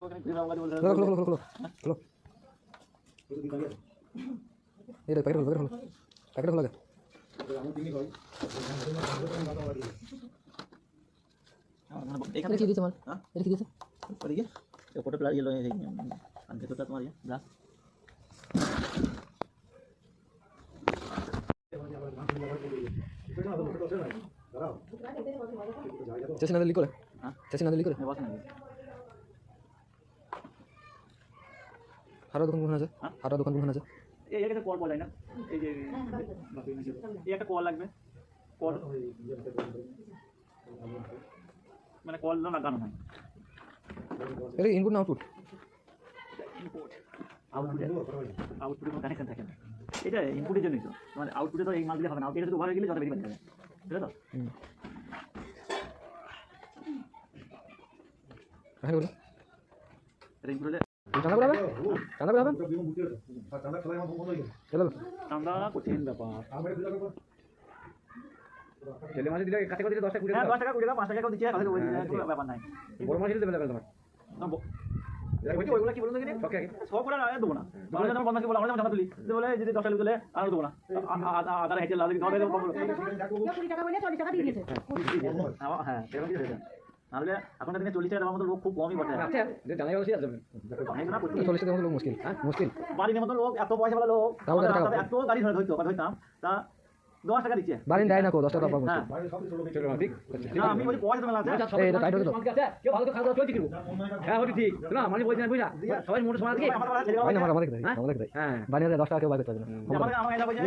ये पैकेट खोलो पैकेट खोला এখানে কি দিয়েছে মাল এটা কি দিয়েছে ওদিকে ফটো প্লাস ইয়েলো আর ভেতরটা তোমার ইয়ে গ্লাস চেষ্টা না দিলি করে হ্যাঁ চেষ্টা না দিলি করে হারা দোকান কোন আছে হারা দোকান কোন আছে এই একটা কল বলাই না এই যে এই একটা কল লাগবে কল মানে কল না লাগানো হয় এটা ইনপুট না আউটপুট আউটপুটে কোনো কানেকশন থাকে না এটা ইনপুটের জন্যই তো মানে আউটপুটে তো এই মাল দিলে হবে না এটা তো ওভার হয়ে গেলে যত বেরিয়ে যাবে ঠিক আছে হ্যাঁ বলো এটা ইনপুটে চাঁদা করাবে চাঁদা করাবে চলো চাঁদা কঠিন ব্যাপার ছেলে মাঝে দিলে কাছে করে দিলে 10 টাকা কুড়ি 10 টাকা কুড়ি টাকা 5 টাকা দিচ্ছে আর কোনো ব্যাপার নাই বড় মাঝে দিতে বেলা তোমার ওইগুলো কি বলুন দেখি সব করে দেবো না আমরা যেমন বন্ধ বলে আমরা যেমন জানা তুলি বলে যদি 10 টাকা তুলে আর দেবো না আধার হেঁটে লাল ধরে দেবো 20 টাকা বলে 40 টাকা দিয়ে দিয়েছে হ্যাঁ এরকম কি হয়েছে নাহলে এখনকার দিনে 40 টাকার মতো লোক খুব কমই বটে আচ্ছা যে জানাই বলছি আছে 40 টাকা লোক মুশকিল হ্যাঁ মুশকিল বাড়ির মতো লোক এত পয়সা লোক এত গাড়ি ধরে ধরতাম তা 10 টাকা দিচ্ছে বাড়ি দেয় না কো 10 টাকা পাবো না আমি বলি পয়সা মেলা আছে এই এটা টাইট হয়ে তো কেউ ভালো তো খাওয়া দাওয়া চলছে কি হ্যাঁ হচ্ছে ঠিক না মানে বলছি না বুঝা সবাই মোটর সমাজ কি আমাদের আমাদের হ্যাঁ বাড়ি 10 টাকা কেউ বাইরে করতে পারবে না আমাকে